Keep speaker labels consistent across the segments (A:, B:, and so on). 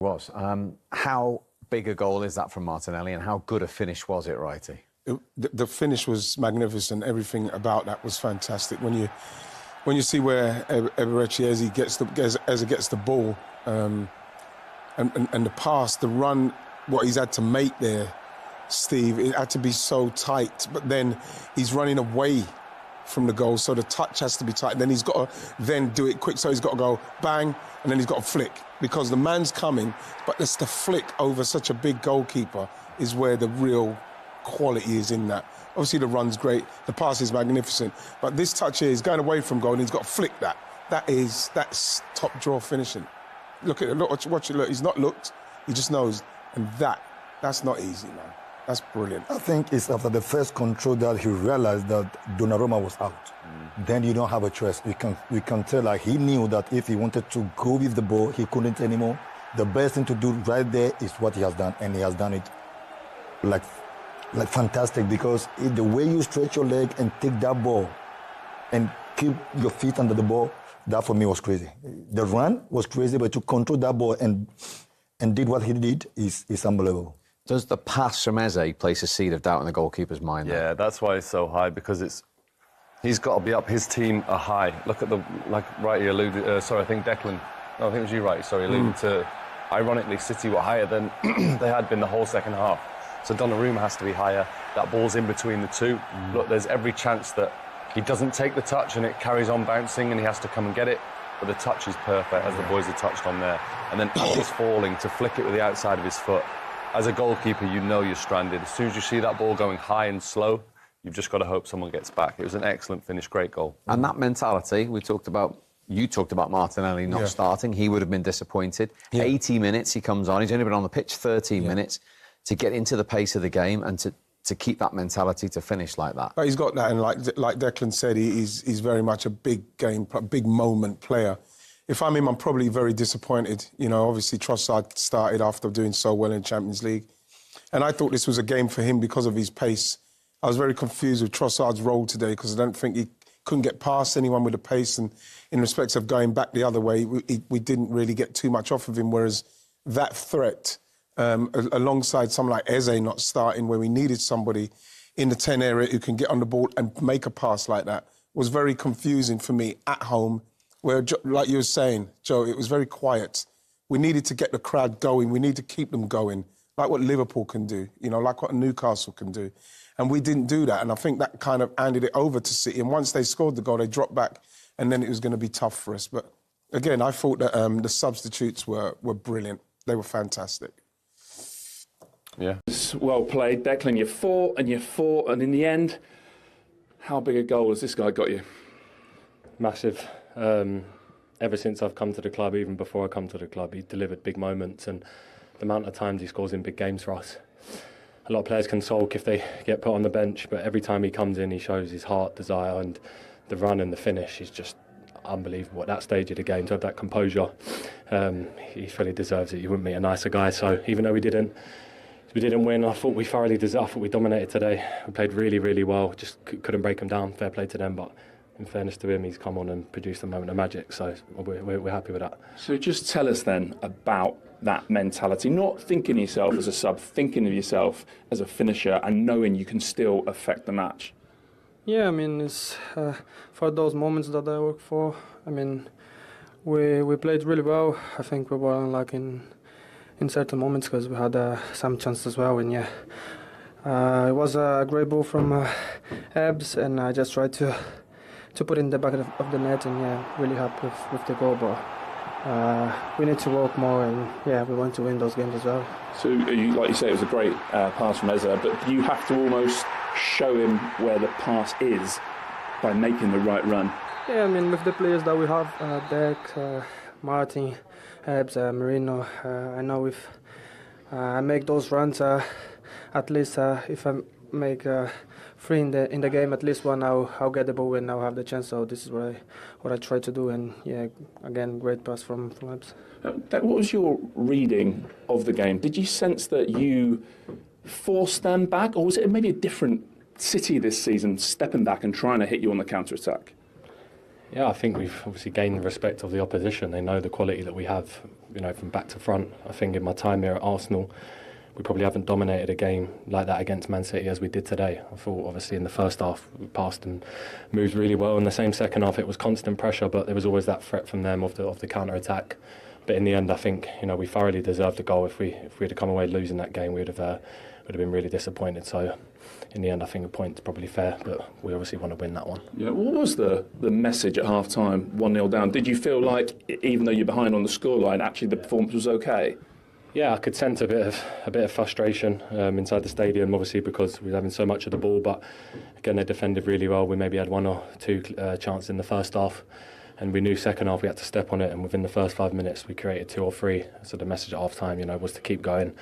A: Was. How big a goal is that from Martinelli, and how good a finish was it, Righty?
B: The finish was magnificent. Everything about that was fantastic. When you see where Eberechi Eze gets the ball, and the pass, the run, what he's had to make there, Steve, it had to be so tight. But then he's running away from the goal, so the touch has to be tight. Then he's got to then do it quick, so he's got to go bang, and then he's got to flick, because the man's coming, but it's the flick over such a big goalkeeper is where the real quality is in that. Obviously the run's great, the pass is magnificent, but this touch here is going away from goal and he's got to flick that. That's top drawer finishing. Look at it, watch it, look, he's not looked, he just knows, and that's not easy, man. That's brilliant.
C: I think it's after the first control that he realized that Donnarumma was out. Then you don't have a choice. We can tell, like, he knew that if he wanted to go with the ball, he couldn't anymore. The best thing to do right there is what he has done, and he has done it like fantastic, because the way you stretch your leg and take that ball and keep your feet under the ball, that for me was crazy. The run was crazy, but to control that ball and did what he did is unbelievable.
A: Does the pass from Eze place a seed of doubt in the goalkeeper's mind?
D: Yeah, that's why it's so high, because he's got to be up. His team are high. Look at Righty alluded. I think Declan. No, I think it was you, Righty. Sorry, alluded to. Ironically, City were higher than they had been the whole second half. So Donnarumma has to be higher. That ball's in between the two. Look, there's every chance that he doesn't take the touch and it carries on bouncing and he has to come and get it. But the touch is perfect, as the boys have touched on there. And then as he's falling, to flick it with the outside of his foot. As a goalkeeper, you know you're stranded. As soon as you see that ball going high and slow, you've just got to hope someone gets back. It was an excellent finish, great goal.
A: And that mentality, you talked about Martinelli not starting. He would have been disappointed. 80 minutes he comes on. He's only been on the pitch 13 minutes to get into the pace of the game and to keep that mentality to finish like that.
B: But he's got that, and like Declan said, he's very much a big moment player. If I'm him, I'm probably very disappointed. You know, obviously Trossard started after doing so well in Champions League. And I thought this was a game for him because of his pace. I was very confused with Trossard's role today, because I don't think he couldn't get past anyone with the pace. And in respects of going back the other way, we didn't really get too much off of him. Whereas that threat, alongside someone like Eze not starting, where we needed somebody in the 10 area who can get on the ball and make a pass like that, was very confusing for me at home. Where, like you were saying, Joe, it was very quiet. We needed to get the crowd going. We need to keep them going, like what Liverpool can do, you know, like what Newcastle can do. And we didn't do that. And I think that kind of handed it over to City. And once they scored the goal, they dropped back, and then it was going to be tough for us. But again, I thought that the substitutes were brilliant. They were fantastic.
D: Yeah.
E: Well played, Declan. You fought, and in the end, how big a goal has this guy got you?
F: Massive. Ever since I've come to the club, even before I come to the club, he delivered big moments, and the amount of times he scores in big games for us. A lot of players can sulk if they get put on the bench, but every time he comes in, he shows his heart, desire, and the run and the finish is just unbelievable. At that stage of the game, to have that composure, he fully deserves it. You wouldn't meet a nicer guy. So even though we didn't win, I thought we thoroughly deserved. I thought we dominated today. We played really, really well. Just couldn't break them down. Fair play to them, but in fairness to him, he's come on and produced a moment of magic, so we're happy with that.
E: So just tell us then about that mentality, not thinking of yourself as a sub, thinking of yourself as a finisher and knowing you can still affect the match.
G: Yeah, I mean, it's for those moments that I work for. I mean, we played really well. I think we were unlucky in certain moments because we had some chances as well, and it was a great ball from Ebbs, and I just tried to put in the back of the net, and really happy with the goal. But we need to work more, and we want to win those games as well.
E: So, like you say, it was a great pass from Eze, but you have to almost show him where the pass is by making the right run.
G: Yeah, I mean, with the players that we have, Beck, Martin, Ebbs, Marino, I know if I make those runs, at least if I make 3 in the game, at least one I'll get the ball and I'll have the chance. So this is what I try to do. And again, great pass from Ebbs.
E: What was your reading of the game? Did you sense that you forced them back, or was it maybe a different City this season, stepping back and trying to hit you on the counter-attack?
F: Yeah, I think we've obviously gained the respect of the opposition. They know the quality that we have. from back to front. I think in my time here at Arsenal, we probably haven't dominated a game like that against Man City as we did today. I thought, obviously, in the first half, we passed and moved really well. In the same second half, it was constant pressure, but there was always that threat from them of the counter-attack. But in the end, I think we thoroughly deserved a goal. If we'd have come away losing that game, would have been really disappointed. So, in the end, I think a point's probably fair, but we obviously want to win that one.
E: Yeah, what was the message at half-time, 1-0 down? Did you feel like, even though you're behind on the scoreline, actually the performance was okay?
F: Yeah, I could sense a bit of frustration inside the stadium, obviously because we were having so much of the ball. But again, they defended really well. We maybe had one or two chances in the first half, and we knew second half we had to step on it. And within the first 5 minutes, we created 2 or 3. So the message at half time, was to keep going,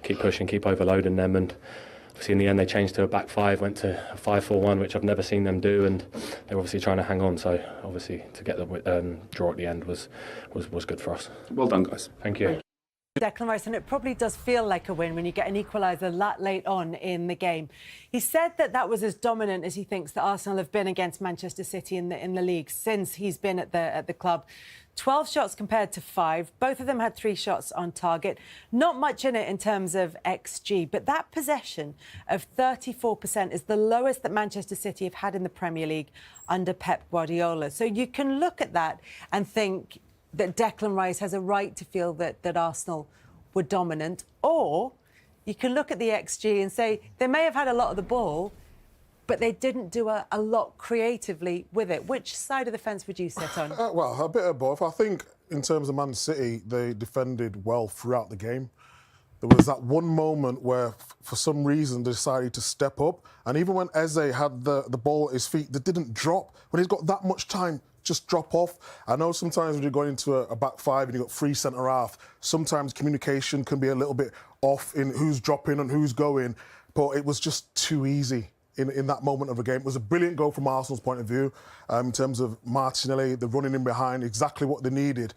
F: keep pushing, keep overloading them. And obviously, in the end, they changed to a back 5, went to a 5-4-1, which I've never seen them do. And they're obviously trying to hang on. So obviously, to get the draw at the end was good for us.
E: Well done, guys.
F: Thank you.
H: Declan Rice, and it probably does feel like a win when you get an equaliser that late on in the game. He said that was as dominant as he thinks that Arsenal have been against Manchester City in the league since he's been at the club. 12 shots compared to 5. Both of them had 3 shots on target. Not much in it in terms of XG, but that possession of 34% is the lowest that Manchester City have had in the Premier League under Pep Guardiola. So you can look at that and think that Declan Rice has a right to feel that Arsenal were dominant, or you can look at the XG and say they may have had a lot of the ball, but they didn't do a lot creatively with it. Which side of the fence would you sit on?
I: Well, a bit of both. I think in terms of Man City, they defended well throughout the game. There was that one moment where, for some reason, they decided to step up. And even when Eze had the ball at his feet, they didn't drop. When he's got that much time, just drop off. I know sometimes when you're going into a back 5 and you've got 3 centre-half, sometimes communication can be a little bit off in who's dropping and who's going. But it was just too easy in that moment of a game. It was a brilliant goal from Arsenal's point of view, in terms of Martinelli, the running in behind, exactly what they needed.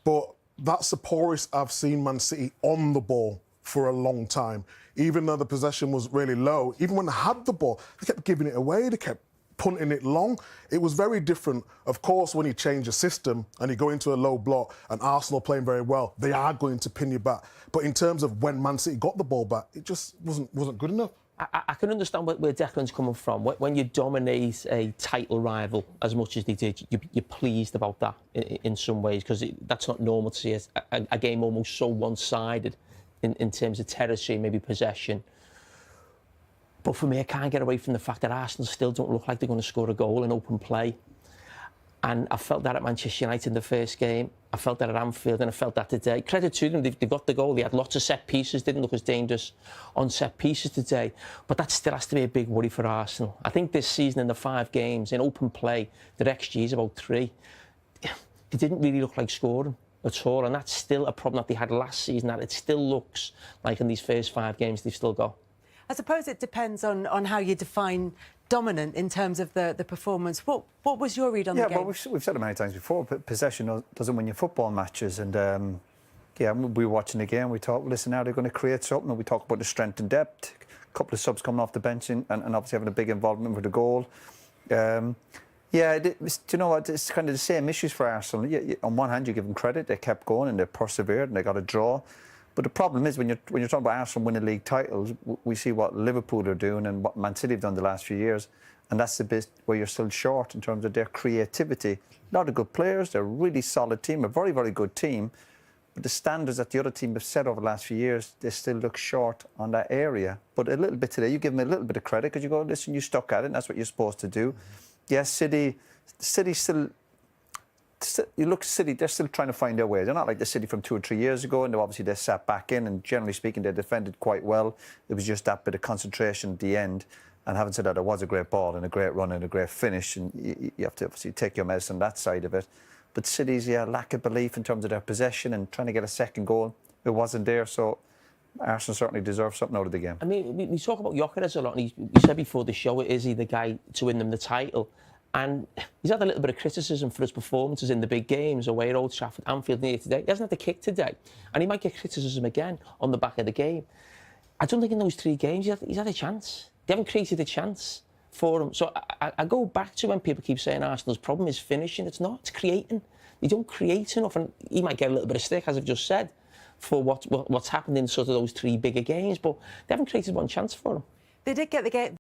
I: But that's the poorest I've seen Man City on the ball for a long time. Even though the possession was really low, even when they had the ball, they kept giving it away, they kept punting it long. It was very different. Of course, when you change a system and you go into a low block and Arsenal playing very well, they are going to pin you back. But in terms of when Man City got the ball back, it just wasn't good enough.
J: I can understand where Declan's coming from. When you dominate a title rival as much as they did, you're pleased about that in some ways, because that's not normal to see a game almost so one-sided in terms of territory, maybe possession. But for me, I can't get away from the fact that Arsenal still don't look like they're going to score a goal in open play. And I felt that at Manchester United in the first game. I felt that at Anfield, and I felt that today. Credit to them, they got the goal. They had lots of set pieces, didn't look as dangerous on set pieces today. But that still has to be a big worry for Arsenal. I think this season in the 5 games, in open play, their XG is about 3. They didn't really look like scoring at all, and that's still a problem that they had last season, that it still looks like in these first 5 games they've still got.
H: I suppose it depends on how you define dominant in terms of the performance. What was your read on the game?
K: Yeah, well, we've said it many times before, but possession doesn't win your football matches. And, we were watching the game, we thought, listen, now they're going to create something. And we talk about the strength and depth, a couple of subs coming off the bench and obviously having a big involvement with the goal. Do you know what? It's kind of the same issues for Arsenal. On one hand, you give them credit, they kept going and they persevered and they got a draw. But the problem is when you're talking about Arsenal winning league titles, we see what Liverpool are doing and what Man City have done the last few years, and that's the bit where you're still short in terms of their creativity. A lot of good players, they're a really solid team, a very, very good team, but the standards that the other team have set over the last few years, they still look short on that area. But a little bit today, you give them a little bit of credit because you go, listen, you stuck at it, and that's what you're supposed to do. Yes, City still... You look at City, they're still trying to find their way. They're not like the City from 2 or 3 years ago, and obviously they sat back in, and generally speaking, they defended quite well. It was just that bit of concentration at the end. And having said that, it was a great ball and a great run and a great finish, and you have to obviously take your medicine on that side of it. But City's lack of belief in terms of their possession and trying to get a second goal, it wasn't there. So Arsenal certainly deserve something out of the game.
J: I mean, we talk about Gyökeres a lot, and he said before the show, is he the guy to win them the title? And he's had a little bit of criticism for his performances in the big games away at Old Trafford, Anfield, near today. He hasn't had the kick today. And he might get criticism again on the back of the game. I don't think in those 3 games he's had a chance. They haven't created a chance for him. So I go back to when people keep saying Arsenal's problem is finishing. It's not. It's creating. They don't create enough, and he might get a little bit of stick, as I've just said, for what's happened in sort of those 3 bigger games, but they haven't created one chance for him.
H: They did get the game.